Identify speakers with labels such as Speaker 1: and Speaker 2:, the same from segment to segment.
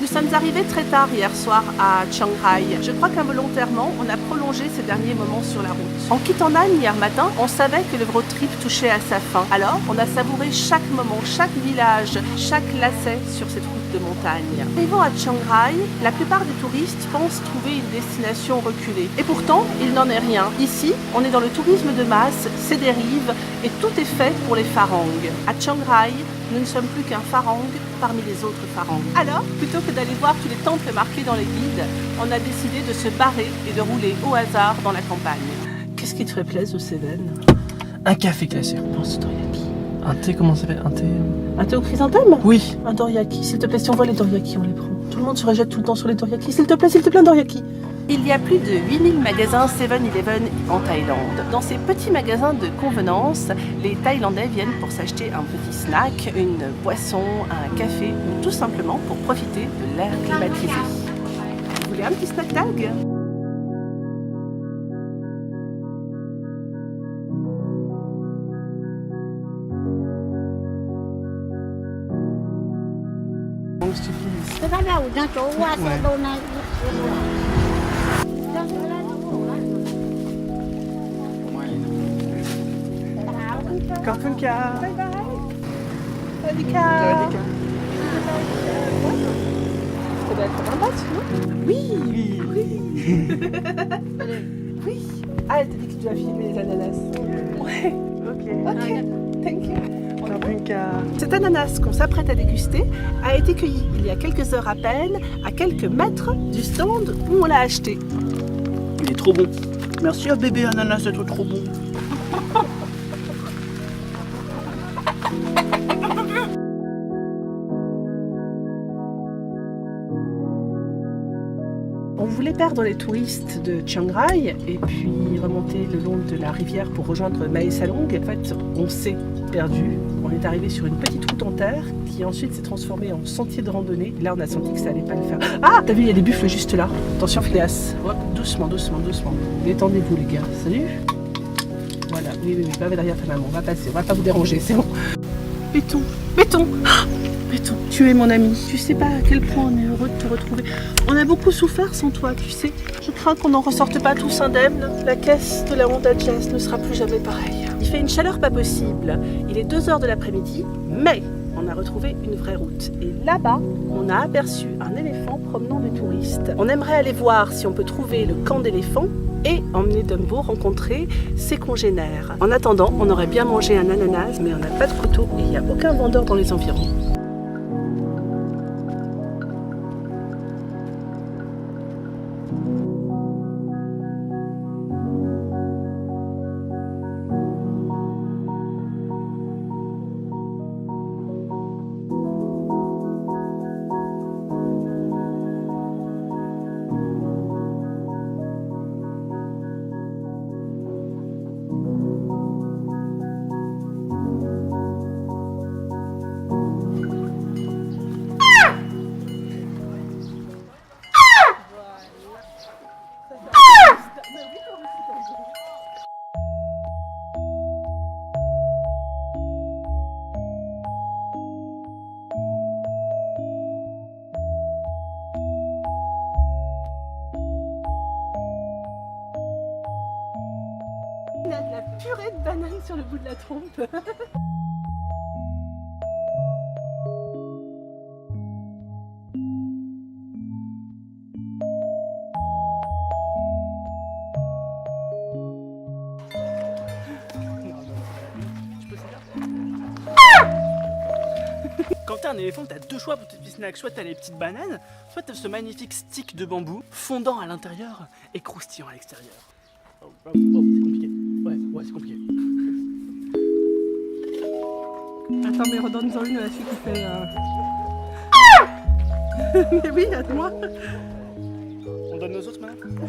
Speaker 1: Nous sommes arrivés très tard hier soir à Chiang Rai. Je crois qu'involontairement, on a prolongé ces derniers moments sur la route. En quittant Nan hier matin, on savait que le road trip touchait à sa fin. Alors, on a savouré chaque moment, chaque village, chaque lacet sur cette route de montagne. Arrivant à Chiang Rai, la plupart des touristes pensent trouver une destination reculée. Et pourtant, il n'en est rien. Ici, on est dans le tourisme de masse, c'est des rives, et tout est fait pour les farangs. À Chiang Rai, nous ne sommes plus qu'un farang parmi les autres farangs. Alors, plutôt que d'aller voir tous les temples marqués dans les guides, on a décidé de se barrer et de rouler au hasard dans la campagne. Qu'est-ce qui te ferait plaisir au Cévennes?
Speaker 2: Un café glacé.
Speaker 1: Non, c'est dorayaki.
Speaker 2: Un thé, comment ça s'appelle? Un thé...
Speaker 1: Un thé au chrysanthème?
Speaker 2: Oui.
Speaker 1: Un dorayaki. S'il te plaît, si on voit les dorayaki, on les prend. Tout le monde se rejette tout le temps sur les dorayaki. S'il te plaît, un dorayaki. Il y a plus de 8000 magasins 7-Eleven en Thaïlande. Dans ces petits magasins de convenance, les Thaïlandais viennent pour s'acheter un petit snack, une boisson, un café ou tout simplement pour profiter de l'air climatisé. Vous voulez un petit snack tag?
Speaker 3: Cái đó đâu nó chỗ qua xe đô này.
Speaker 2: Karpunka.
Speaker 1: Bye bye. Radika. Ça doit être un bat, non? Oui. Oui. Ah, elle t'a dit que tu dois filmer les ananas. Ouais. Ok. Thank you.
Speaker 2: Karpunka.
Speaker 1: Cet ananas qu'on s'apprête à déguster a été cueilli il y a quelques heures à peine, à quelques mètres du stand où on l'a acheté.
Speaker 2: Il est trop bon. Merci à bébé ananas d'être trop bon.
Speaker 1: On voulait perdre les touristes de Chiang Rai et puis remonter le long de la rivière pour rejoindre Mae Salong. En fait, on s'est perdu. On est arrivé sur une petite route en terre qui ensuite s'est transformée en sentier de randonnée. Là, on a senti que ça allait pas le faire. Ah, t'as vu, il y a des buffles juste là. Attention, Phileas. Hop, doucement. Détendez-vous, les gars. Salut. Voilà, oui, va derrière ta maman. On va passer, on va pas vous déranger, c'est bon. Béton. Béton, tu es mon ami. Tu sais pas à quel point on est heureux de te retrouver. On a beaucoup souffert sans toi, tu sais. Je crains qu'on n'en ressorte pas tous indemnes. La caisse de la Honda Jazz ne sera plus jamais pareille. Il fait une chaleur pas possible. Il est 2h de l'après-midi, mais on a retrouvé une vraie route. Et là-bas, on a aperçu un éléphant promenant des touristes. On aimerait aller voir si on peut trouver le camp d'éléphants et emmener Dumbo rencontrer ses congénères. En attendant, on aurait bien mangé un ananas, mais on n'a pas de couteau et il n'y a aucun vendeur dans les environs. Il a de la purée de banane sur le bout de la trompe.
Speaker 2: Quand t'es un éléphant, t'as deux choix pour tes petits snacks. Soit t'as les petites bananes, soit t'as ce magnifique stick de bambou, fondant à l'intérieur et croustillant à l'extérieur. Oh, c'est compliqué. Ouais, c'est compliqué.
Speaker 1: Attends, mais redonne-en une à celui qui fait... Mais oui, à moi.
Speaker 2: On donne nos autres maintenant?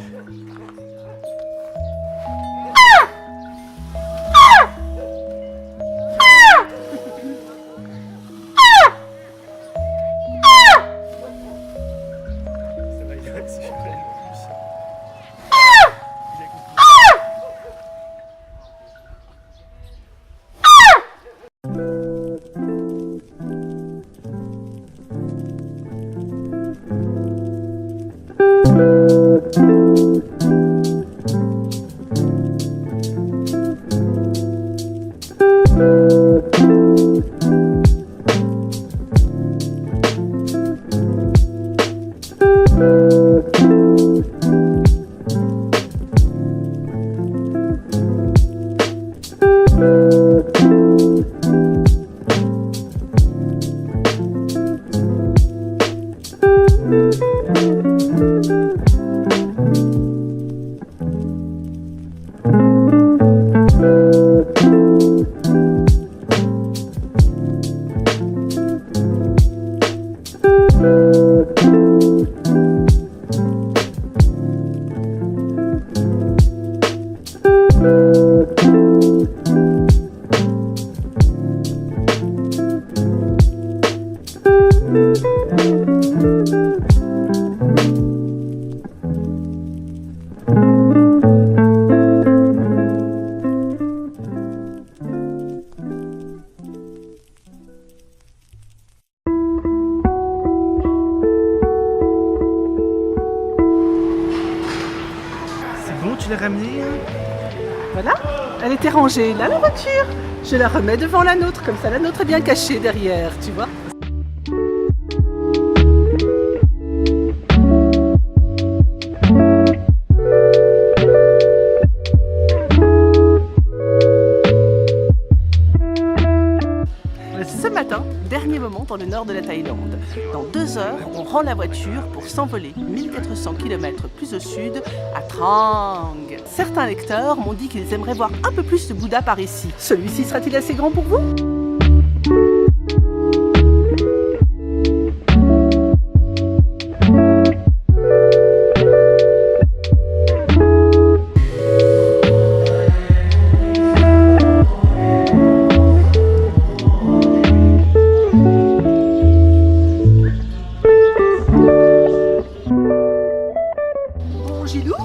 Speaker 2: C'est bon, tu l'as ramenée hein?
Speaker 1: Voilà, elle était rangée là, la voiture. Je la remets devant la nôtre, comme ça la nôtre est bien cachée derrière, tu vois. Ce matin, dernier moment dans le nord de la Thaïlande. Dans 2 heures, on rend la voiture pour s'envoler 1400 km plus au sud, à Trang. Certains lecteurs m'ont dit qu'ils aimeraient voir un peu plus de Bouddha par ici. Celui-ci sera-t-il assez grand pour vous ?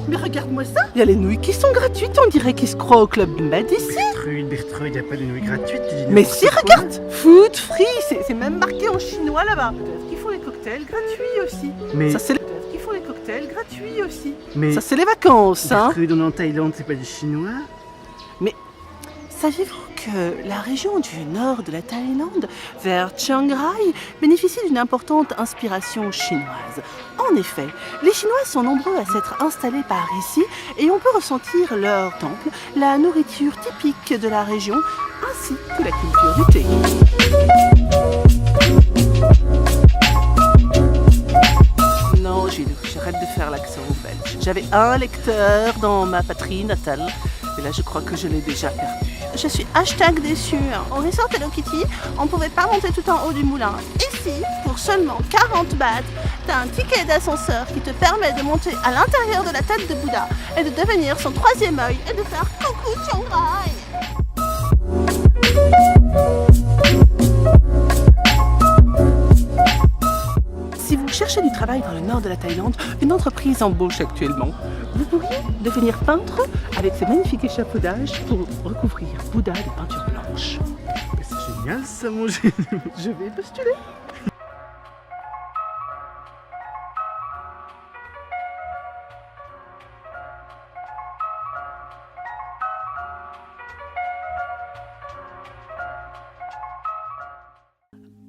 Speaker 1: Mais regarde-moi ça, il y a les nouilles qui sont gratuites, on dirait qu'ils se croient au Club Med ici.
Speaker 2: Bertrude, il n'y a pas de nouilles gratuites. Tu dis
Speaker 1: Mais
Speaker 2: n'importe
Speaker 1: si,
Speaker 2: quoi.
Speaker 1: regarde, food free, c'est même marqué en chinois là-bas. Peut-être qu'ils font les cocktails gratuits aussi.
Speaker 2: Mais,
Speaker 1: Ça c'est peut-être qu'ils font les cocktails gratuits aussi.
Speaker 2: mais
Speaker 1: Ça c'est les vacances, hein.
Speaker 2: Bertrude, on est en Thaïlande, c'est pas du chinois.
Speaker 1: Saviez-vous que la région du nord de la Thaïlande, vers Chiang Rai, bénéficie d'une importante inspiration chinoise? En effet, les Chinois sont nombreux à s'être installés par ici et on peut ressentir leur temple, la nourriture typique de la région, ainsi que la culture du thé. Non, Gilles, j'arrête de faire l'accent belge. J'avais un lecteur dans ma patrie natale, et là je crois que je l'ai déjà perdu. Je suis #déçue. Au resort Hello Kitty, on pouvait pas monter tout en haut du moulin. Ici, pour seulement 40 bahts, t'as un ticket d'ascenseur qui te permet de monter à l'intérieur de la tête de Bouddha et de devenir son 3e œil et de faire coucou Chiang Rai. Si vous cherchez du travail dans le nord de la Thaïlande, une entreprise embauche actuellement. Vous pourriez devenir peintre avec ce magnifique échafaudage pour recouvrir Bouddha de peinture blanche.
Speaker 2: Mais c'est génial ça, mon Gilles.
Speaker 1: Je vais postuler.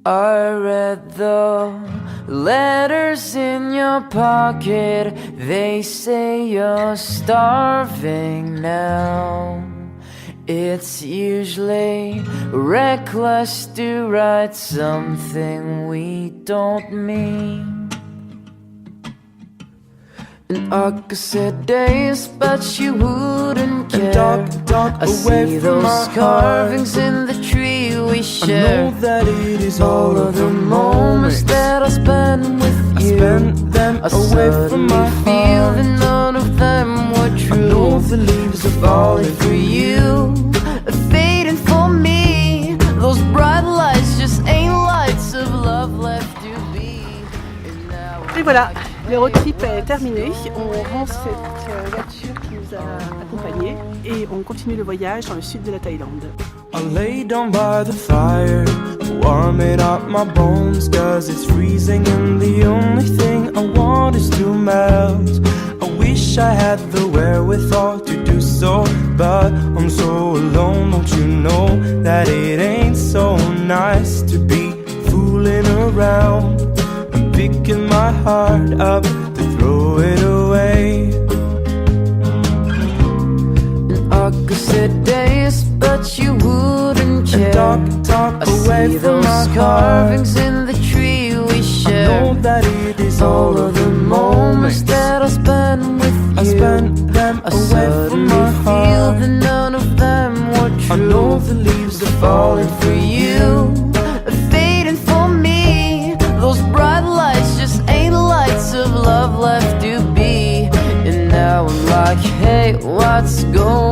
Speaker 4: I read the letters in your pocket. They say you're starving now. It's usually reckless to write something we don't mean. And I could say days, but you wouldn't care. I see those carvings in the tree we share.
Speaker 5: I know that it is
Speaker 4: all of the moments that I spent with you.
Speaker 5: Spent them
Speaker 4: I
Speaker 5: away from my
Speaker 4: feel
Speaker 5: heart.
Speaker 4: that none of them were
Speaker 5: I know
Speaker 4: true.
Speaker 5: the leaves are
Speaker 4: Falling
Speaker 5: falling
Speaker 4: for you, fading for me. Those bright lights just ain't lights of love left to be. And now
Speaker 1: Et voilà, le road trip est terminé. On rend cette voiture qui nous a accompagnés et on continue le voyage dans le sud de la Thaïlande.
Speaker 5: I lay down by the fire, warming up my bones, 'cause it's freezing and the only thing I want is to melt. I wish I had the wherewithal to do so, but I'm so alone, don't you know that it ain't so nice to be fooling around and picking my heart up to throw it away.
Speaker 4: I could sit days, but you wouldn't care.
Speaker 5: And talk
Speaker 4: I
Speaker 5: away
Speaker 4: see
Speaker 5: from
Speaker 4: those
Speaker 5: my heart.
Speaker 4: carvings in the tree we share. there.
Speaker 5: know that it is
Speaker 4: All of the moments that I spent with you,
Speaker 5: I spent them
Speaker 4: I
Speaker 5: away from
Speaker 4: suddenly
Speaker 5: my
Speaker 4: feel
Speaker 5: heart.
Speaker 4: that none of them were true.
Speaker 5: I know the leaves are falling
Speaker 4: For you, fading for me. Those bright lights just ain't lights of love left to be. And now I'm like, hey, what's going